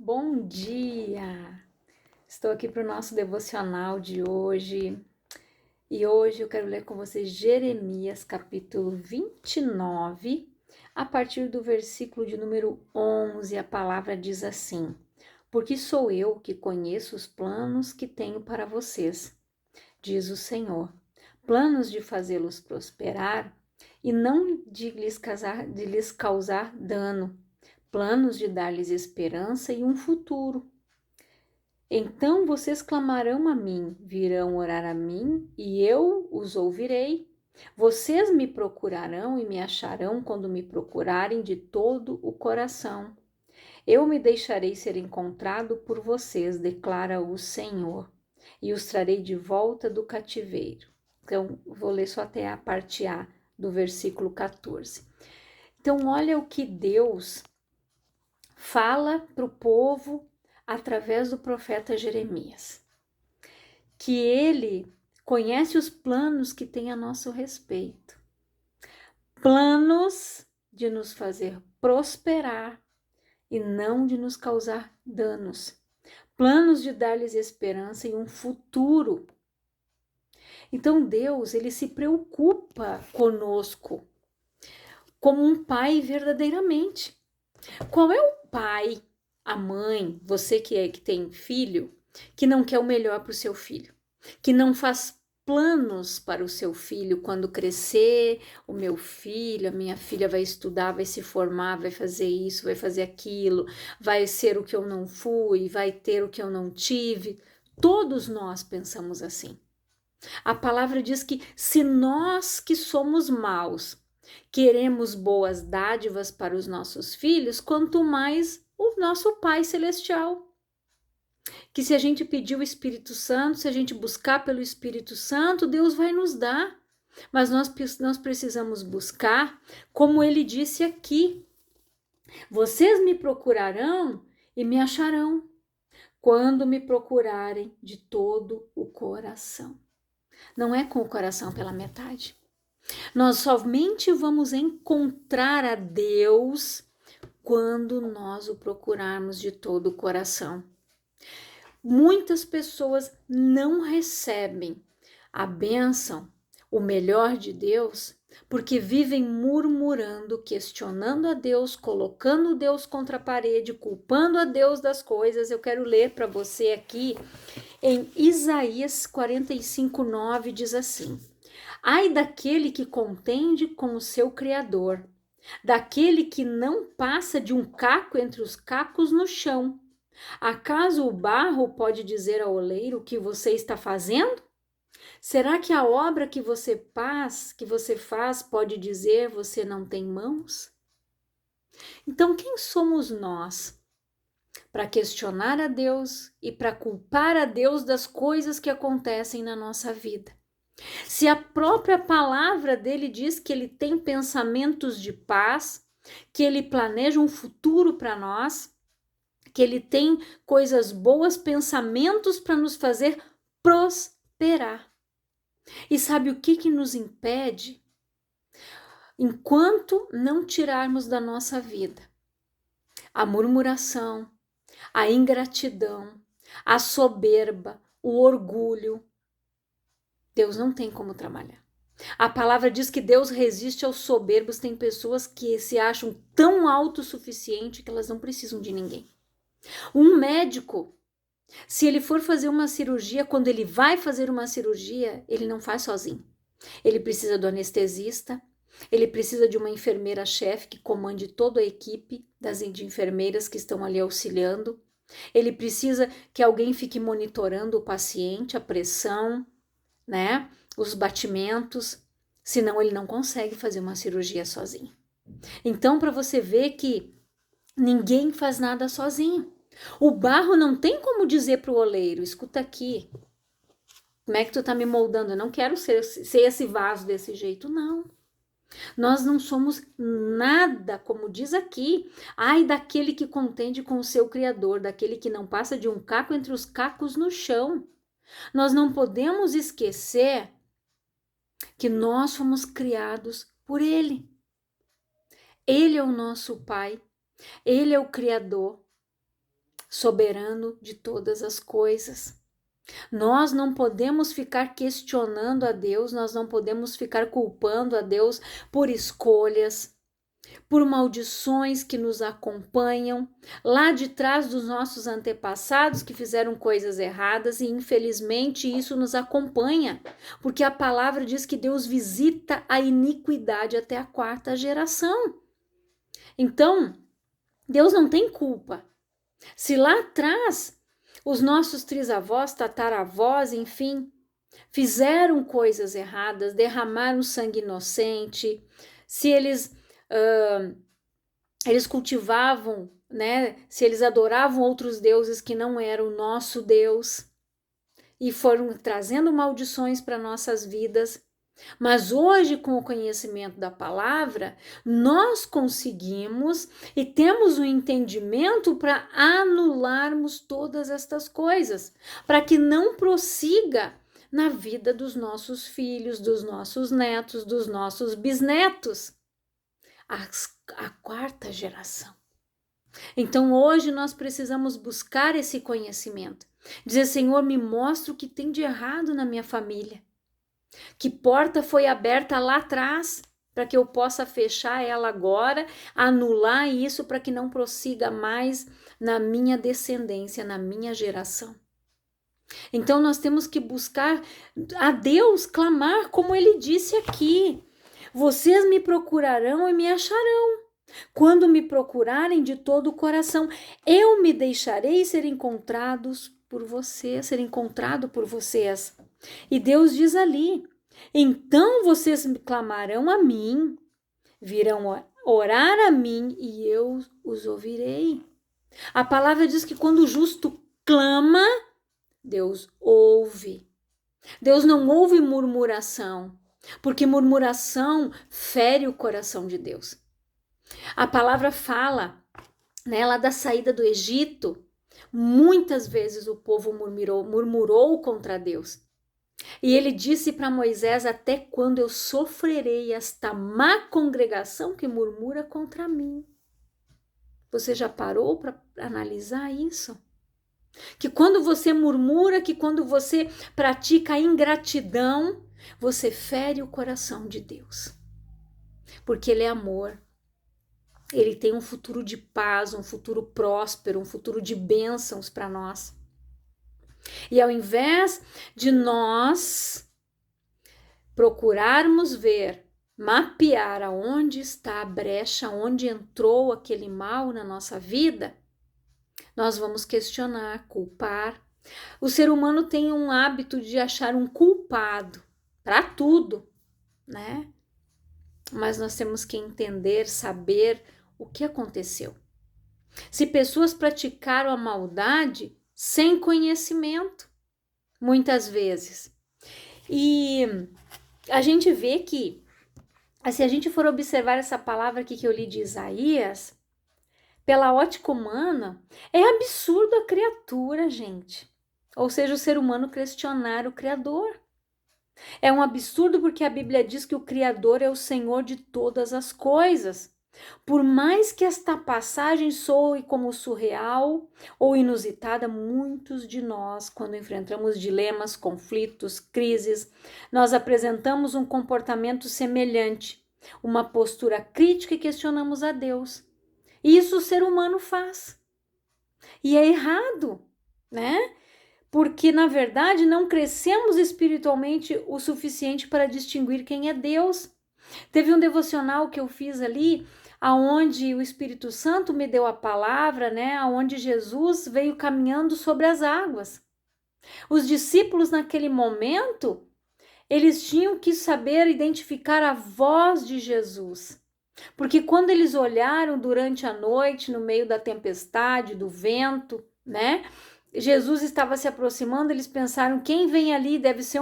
Bom dia! Estou aqui para o nosso devocional de hoje e hoje eu quero ler com vocês Jeremias capítulo 29, a partir do versículo de número 11. A palavra diz assim: Porque sou eu que conheço os planos que tenho para vocês, diz o Senhor, planos de fazê-los prosperar e não de lhes causar dano, planos de dar-lhes esperança e um futuro. Então vocês clamarão a mim, virão orar a mim, e eu os ouvirei. Vocês me procurarão e me acharão quando me procurarem de todo o coração. Eu me deixarei ser encontrado por vocês, declara o Senhor, e os trarei de volta do cativeiro. Então, vou ler só até a parte A do versículo 14. Então, olha o que Deus fala para o povo através do profeta Jeremias, que ele conhece os planos que tem a nosso respeito, planos de nos fazer prosperar e não de nos causar danos, planos de dar-lhes esperança e um futuro. Então Deus, ele se preocupa conosco como um pai verdadeiramente. Qual é o pai, a mãe, você que tem filho, que não quer o melhor para o seu filho, que não faz planos para o seu filho quando crescer? O meu filho, a minha filha vai estudar, vai se formar, vai fazer isso, vai fazer aquilo, vai ser o que eu não fui, vai ter o que eu não tive. Todos nós pensamos assim. A palavra diz que se nós que somos maus queremos boas dádivas para os nossos filhos, quanto mais o nosso Pai Celestial. Que se a gente pedir o Espírito Santo, se a gente buscar pelo Espírito Santo, Deus vai nos dar. Mas nós precisamos buscar, como ele disse aqui: vocês me procurarão e me acharão, quando me procurarem de todo o coração. Não é com o coração pela metade. Nós somente vamos encontrar a Deus quando nós o procurarmos de todo o coração. Muitas pessoas não recebem a bênção, o melhor de Deus, porque vivem murmurando, questionando a Deus, colocando Deus contra a parede, culpando a Deus das coisas. Eu quero ler para você aqui em Isaías 45:9, diz assim: Ai daquele que contende com o seu Criador, daquele que não passa de um caco entre os cacos no chão. Acaso o barro pode dizer ao oleiro o que você está fazendo? Será que a obra que você faz pode dizer você não tem mãos? Então, quem somos nós para questionar a Deus e para culpar a Deus das coisas que acontecem na nossa vida? Se a própria palavra dele diz que ele tem pensamentos de paz, que ele planeja um futuro para nós, que ele tem coisas boas, pensamentos para nos fazer prosperar. E sabe o que nos impede? Enquanto não tirarmos da nossa vida a murmuração, a ingratidão, a soberba, o orgulho, Deus não tem como trabalhar. A palavra diz que Deus resiste aos soberbos. Tem pessoas que se acham tão autossuficientes que elas não precisam de ninguém. Um médico, se ele for fazer uma cirurgia, quando ele vai fazer uma cirurgia, ele não faz sozinho. Ele precisa do anestesista, ele precisa de uma enfermeira-chefe que comande toda a equipe de enfermeiras que estão ali auxiliando. Ele precisa que alguém fique monitorando o paciente, a pressão, né? Os batimentos, senão ele não consegue fazer uma cirurgia sozinho. Então, para você ver que ninguém faz nada sozinho. O barro não tem como dizer para o oleiro: escuta aqui, como é que tu tá me moldando? Eu não quero ser esse vaso desse jeito, não. Nós não somos nada, como diz aqui. Ai daquele que contende com o seu Criador, daquele que não passa de um caco entre os cacos no chão. Nós não podemos esquecer que nós fomos criados por Ele. Ele é o nosso Pai, Ele é o Criador. soberano de todas as coisas. Nós não podemos ficar questionando a Deus, nós não podemos ficar culpando a Deus por escolhas, por maldições que nos acompanham lá de trás dos nossos antepassados que fizeram coisas erradas, e infelizmente isso nos acompanha, porque a palavra diz que Deus visita a iniquidade até a 4ª geração. Então, Deus não tem culpa. Se lá atrás os nossos trisavós, tataravós, enfim, fizeram coisas erradas, derramaram sangue inocente, se eles cultivavam, né? Se eles adoravam outros deuses que não eram o nosso Deus e foram trazendo maldições para nossas vidas. Mas hoje, com o conhecimento da palavra, nós conseguimos e temos o entendimento para anularmos todas estas coisas, para que não prossiga na vida dos nossos filhos, dos nossos netos, dos nossos bisnetos. A 4ª geração. Então hoje nós precisamos buscar esse conhecimento. Dizer, Senhor, me mostra o que tem de errado na minha família. Que porta foi aberta lá atrás para que eu possa fechar ela agora, anular isso para que não prossiga mais na minha descendência, na minha geração. Então nós temos que buscar a Deus, clamar como ele disse aqui. Vocês me procurarão e me acharão. Quando me procurarem de todo o coração, eu me deixarei ser encontrado por vocês. E Deus diz ali, então vocês me clamarão a mim, virão orar a mim e eu os ouvirei. A palavra diz que quando o justo clama, Deus ouve. Deus não ouve murmuração, porque murmuração fere o coração de Deus. A palavra fala, né, lá da saída do Egito, muitas vezes o povo murmurou contra Deus. E ele disse para Moisés, até quando eu sofrerei esta má congregação que murmura contra mim? Você já parou para analisar isso? Que quando você murmura, que quando você pratica a ingratidão, você fere o coração de Deus. Porque ele é amor. Ele tem um futuro de paz, um futuro próspero, um futuro de bênçãos para nós. E ao invés de nós procurarmos ver, mapear aonde está a brecha, onde entrou aquele mal na nossa vida, nós vamos questionar, culpar. O ser humano tem um hábito de achar um culpado para tudo, né? Mas nós temos que entender, saber o que aconteceu. Se pessoas praticaram a maldade sem conhecimento, muitas vezes. E a gente vê que, se a gente for observar essa palavra aqui que eu li de Isaías, pela ótica humana, é absurdo a criatura, gente. Ou seja, o ser humano questionar o Criador. É um absurdo porque a Bíblia diz que o Criador é o Senhor de todas as coisas. Por mais que esta passagem soe como surreal ou inusitada, muitos de nós, quando enfrentamos dilemas, conflitos, crises, nós apresentamos um comportamento semelhante, uma postura crítica e questionamos a Deus. E isso o ser humano faz. E é errado, né? Porque, na verdade, não crescemos espiritualmente o suficiente para distinguir quem é Deus. Teve um devocional que eu fiz ali, aonde o Espírito Santo me deu a palavra, né? Aonde Jesus veio caminhando sobre as águas. Os discípulos, naquele momento, eles tinham que saber identificar a voz de Jesus. Porque quando eles olharam durante a noite, no meio da tempestade, do vento, né? Jesus estava se aproximando, eles pensaram, quem vem ali deve ser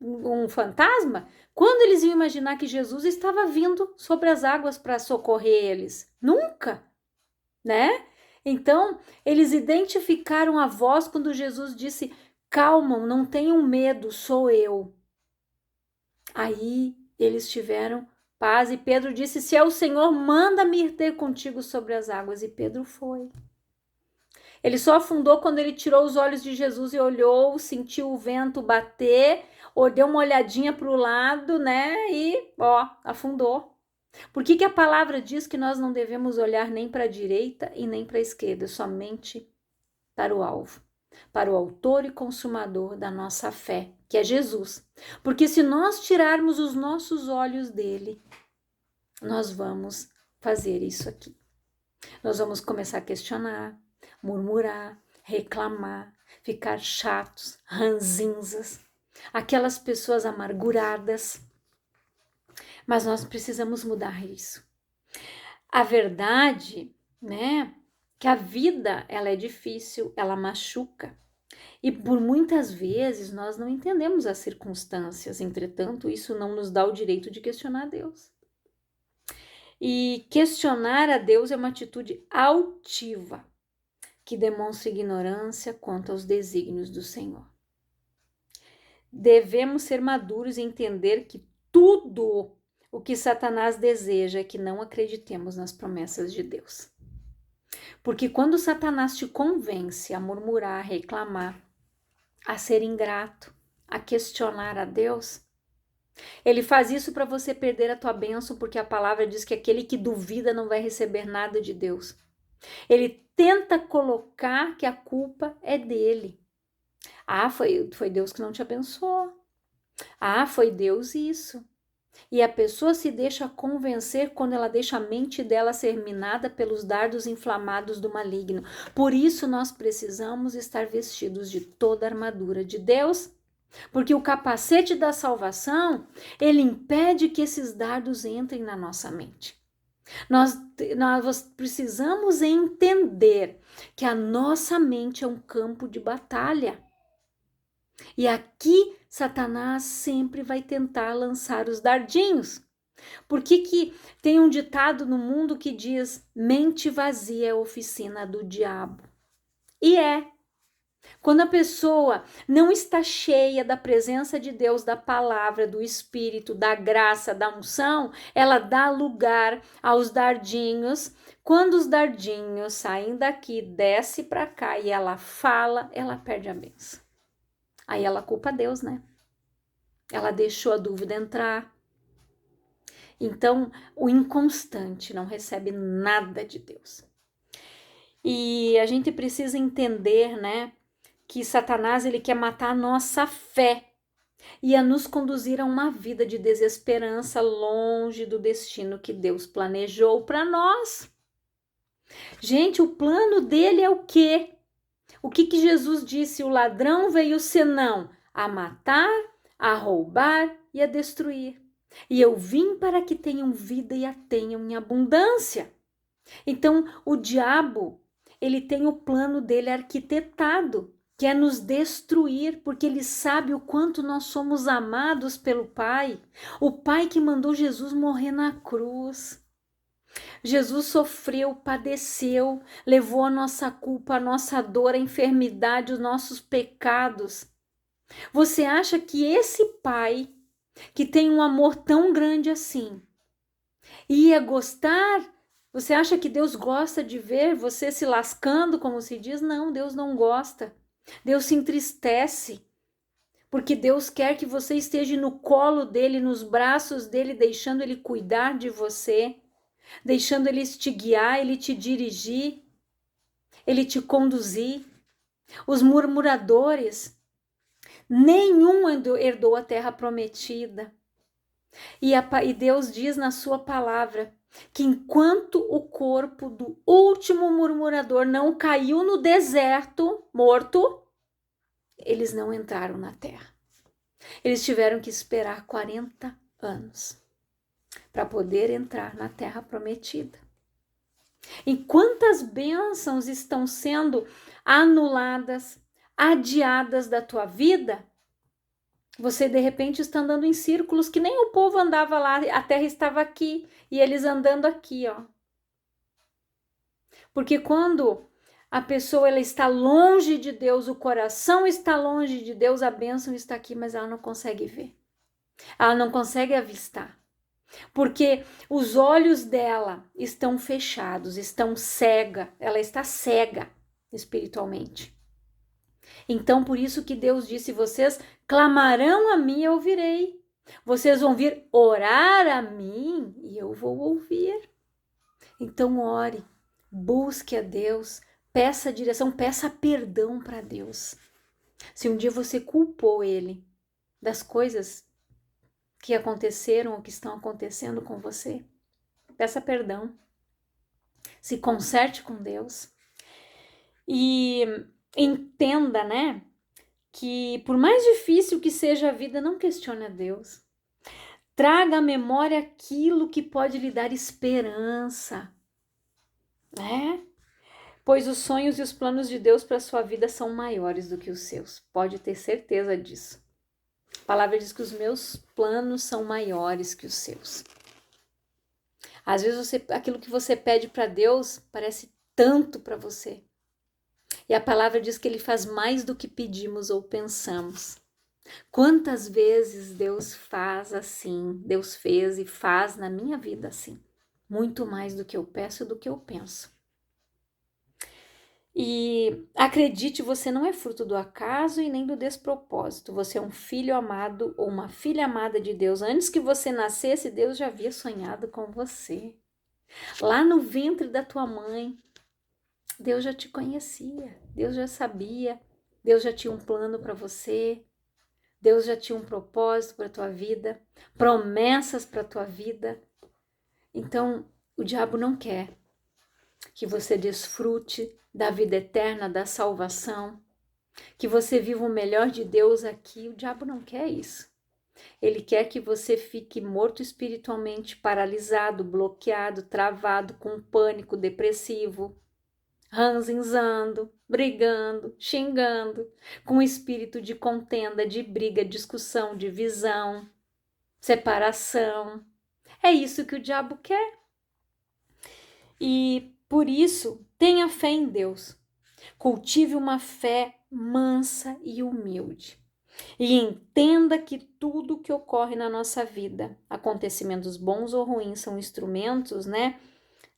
um fantasma? Quando eles iam imaginar que Jesus estava vindo sobre as águas para socorrer eles? Nunca, né? Então, eles identificaram a voz quando Jesus disse, calma, não tenham medo, sou eu. Aí eles tiveram paz e Pedro disse, se é o Senhor, manda-me ir ter contigo sobre as águas. E Pedro foi. Ele só afundou quando ele tirou os olhos de Jesus e olhou, sentiu o vento bater, ou deu uma olhadinha para o lado, né? E, ó, afundou. Por que a palavra diz que nós não devemos olhar nem para a direita e nem para a esquerda, somente para o alvo, para o autor e consumador da nossa fé, que é Jesus. Porque se nós tirarmos os nossos olhos dele, nós vamos fazer isso aqui. Nós vamos começar a questionar, murmurar, reclamar, ficar chatos, ranzinzas, aquelas pessoas amarguradas. Mas nós precisamos mudar isso. A verdade, né, que a vida, ela é difícil, ela machuca. E por muitas vezes nós não entendemos as circunstâncias, entretanto, isso não nos dá o direito de questionar Deus. E questionar a Deus é uma atitude altiva, que demonstra ignorância quanto aos desígnios do Senhor. Devemos ser maduros e entender que tudo o que Satanás deseja é que não acreditemos nas promessas de Deus. Porque quando Satanás te convence a murmurar, a reclamar, a ser ingrato, a questionar a Deus, ele faz isso para você perder a tua bênção, porque a palavra diz que aquele que duvida não vai receber nada de Deus. Ele tenta colocar que a culpa é dele. Ah, foi Deus que não te abençoou. Ah, foi Deus isso. E a pessoa se deixa convencer quando ela deixa a mente dela ser minada pelos dardos inflamados do maligno. Por isso nós precisamos estar vestidos de toda a armadura de Deus, porque o capacete da salvação, ele impede que esses dardos entrem na nossa mente. Nós precisamos entender que a nossa mente é um campo de batalha. E aqui Satanás sempre vai tentar lançar os dardinhos. Por que tem um ditado no mundo que diz: mente vazia é a oficina do diabo? E é. Quando a pessoa não está cheia da presença de Deus, da palavra, do Espírito, da graça, da unção, ela dá lugar aos dardinhos. Quando os dardinhos saem daqui, desce para cá e ela fala, ela perde a bênção. Aí ela culpa Deus, né? Ela deixou a dúvida entrar. Então, o inconstante não recebe nada de Deus. E a gente precisa entender, né, que Satanás, ele quer matar a nossa fé e a nos conduzir a uma vida de desesperança longe do destino que Deus planejou para nós. Gente, o plano dele é o quê? O que Jesus disse? O ladrão veio senão a matar, a roubar e a destruir. E eu vim para que tenham vida e a tenham em abundância. Então, o diabo, ele tem o plano dele arquitetado, que é nos destruir, porque ele sabe o quanto nós somos amados pelo Pai. O Pai que mandou Jesus morrer na cruz. Jesus sofreu, padeceu, levou a nossa culpa, a nossa dor, a enfermidade, os nossos pecados. Você acha que esse Pai, que tem um amor tão grande assim, ia gostar? Você acha que Deus gosta de ver você se lascando, como se diz? Não, Deus não gosta. Deus se entristece, porque Deus quer que você esteja no colo dele, nos braços dele, deixando ele cuidar de você, deixando ele te guiar, ele te dirigir, ele te conduzir. Os murmuradores, nenhum herdou a terra prometida. E Deus diz na sua palavra que enquanto o corpo do último murmurador não caiu no deserto, morto, eles não entraram na terra. Eles tiveram que esperar 40 anos para poder entrar na terra prometida. E quantas bênçãos estão sendo anuladas, adiadas da tua vida? Você de repente está andando em círculos que nem o povo andava lá, a terra estava aqui e eles andando aqui, ó. Porque quando a pessoa ela está longe de Deus, o coração está longe de Deus, a bênção está aqui, mas ela não consegue ver. Ela não consegue avistar. Porque os olhos dela estão fechados, estão cega, ela está cega. espiritualmente. Então, por isso que Deus disse, vocês clamarão a mim e eu ouvirei. Vocês vão vir orar a mim e eu vou ouvir. Então, ore, busque a Deus, peça direção, peça perdão para Deus. Se um dia você culpou Ele das coisas que aconteceram ou que estão acontecendo com você, peça perdão. Se conserte com Deus. E entenda, né, que por mais difícil que seja a vida, não questione a Deus. Traga à memória aquilo que pode lhe dar esperança, né? Pois os sonhos e os planos de Deus para a sua vida são maiores do que os seus. Pode ter certeza disso. A palavra diz que os meus planos são maiores que os seus. Às vezes aquilo que você pede para Deus parece tanto para você. E a palavra diz que Ele faz mais do que pedimos ou pensamos. Quantas vezes Deus faz assim, Deus fez e faz na minha vida assim. Muito mais do que eu peço e do que eu penso. E acredite, você não é fruto do acaso e nem do despropósito. Você é um filho amado ou uma filha amada de Deus. Antes que você nascesse, Deus já havia sonhado com você. Lá no ventre da tua mãe, Deus já te conhecia, Deus já sabia, Deus já tinha um plano para você, Deus já tinha um propósito para a tua vida, promessas para a tua vida. Então, o diabo não quer que você desfrute da vida eterna, da salvação, que você viva o melhor de Deus aqui. O diabo não quer isso. Ele quer que você fique morto espiritualmente, paralisado, bloqueado, travado, com pânico, depressivo, ranzinzando, brigando, xingando, com espírito de contenda, de briga, discussão, divisão, separação. É isso que o diabo quer. E por isso, tenha fé em Deus. Cultive uma fé mansa e humilde. E entenda que tudo que ocorre na nossa vida, acontecimentos bons ou ruins, são instrumentos, né,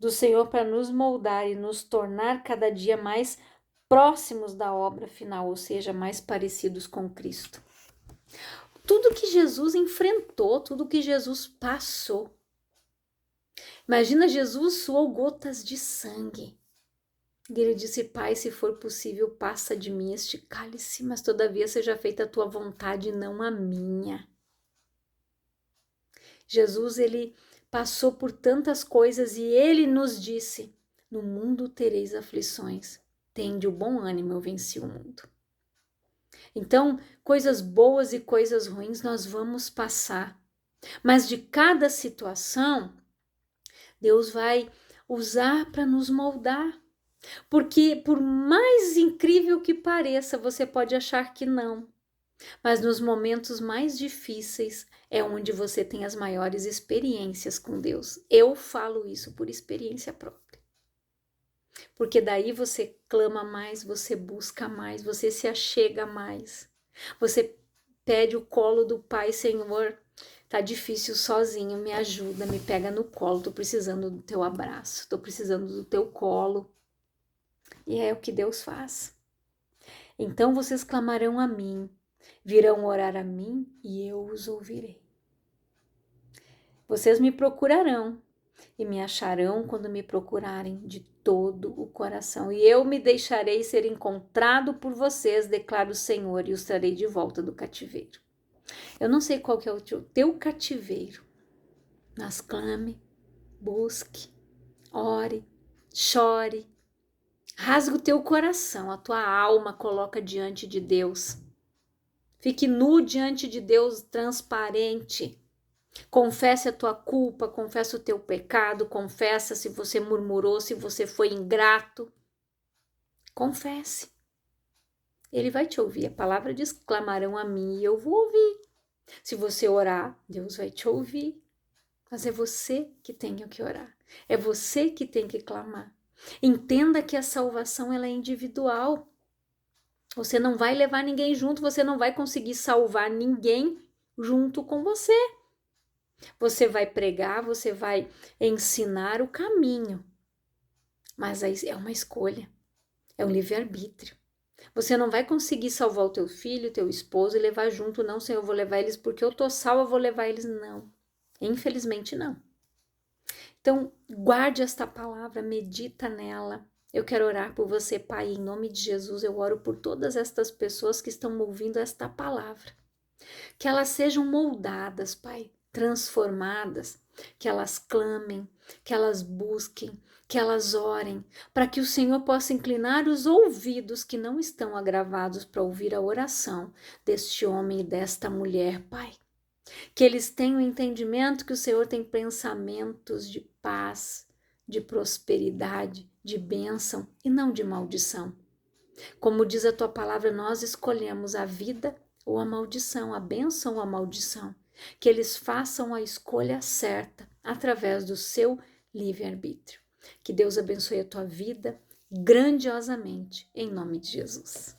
do Senhor para nos moldar e nos tornar cada dia mais próximos da obra final, ou seja, mais parecidos com Cristo. Tudo que Jesus enfrentou, tudo que Jesus passou. Imagina, Jesus suou gotas de sangue. E ele disse, Pai, se for possível, passa de mim este cálice, mas todavia seja feita a tua vontade e não a minha. Jesus, ele passou por tantas coisas e ele nos disse, no mundo tereis aflições, tende o bom ânimo, eu venci o mundo. Então, coisas boas e coisas ruins nós vamos passar, mas de cada situação, Deus vai usar para nos moldar. Porque por mais incrível que pareça, você pode achar que não. Mas nos momentos mais difíceis é onde você tem as maiores experiências com Deus. Eu falo isso por experiência própria. Porque daí você clama mais, você busca mais, você se achega mais. Você pede o colo do Pai, Senhor, tá difícil sozinho, me ajuda, me pega no colo, tô precisando do teu abraço, tô precisando do teu colo. E é o que Deus faz. Então vocês clamarão a mim, virão orar a mim e eu os ouvirei. Vocês me procurarão e me acharão quando me procurarem de todo o coração. E eu me deixarei ser encontrado por vocês, declara o Senhor, e os trarei de volta do cativeiro. Eu não sei qual que é o teu cativeiro, mas clame, busque, ore, chore, rasga o teu coração, a tua alma coloca diante de Deus. Fique nu diante de Deus, transparente. Confesse a tua culpa, confessa o teu pecado, confessa se você murmurou, se você foi ingrato. Confesse. Ele vai te ouvir. A palavra diz, clamarão a mim e eu vou ouvir. Se você orar, Deus vai te ouvir. Mas é você que tem que orar. É você que tem que clamar. Entenda que a salvação ela é individual. Você não vai levar ninguém junto, você não vai conseguir salvar ninguém junto com você. Você vai pregar, você vai ensinar o caminho. Mas aí é uma escolha. É um livre-arbítrio. Você não vai conseguir salvar o teu filho, teu esposo e levar junto, não, Senhor, eu vou levar eles porque eu tô salva, eu vou levar eles, não. Infelizmente, não. Então, guarde esta palavra, medita nela. Eu quero orar por você, Pai, em nome de Jesus. Eu oro por todas estas pessoas que estão ouvindo esta palavra. Que elas sejam moldadas, Pai, transformadas, que elas clamem, que elas busquem, que elas orem, para que o Senhor possa inclinar os ouvidos que não estão agravados para ouvir a oração deste homem e desta mulher, Pai. Que eles tenham entendimento que o Senhor tem pensamentos de paz, de prosperidade, de bênção e não de maldição. Como diz a tua palavra, nós escolhemos a vida ou a maldição, a bênção ou a maldição. Que eles façam a escolha certa através do seu livre-arbítrio. Que Deus abençoe a tua vida grandiosamente, em nome de Jesus.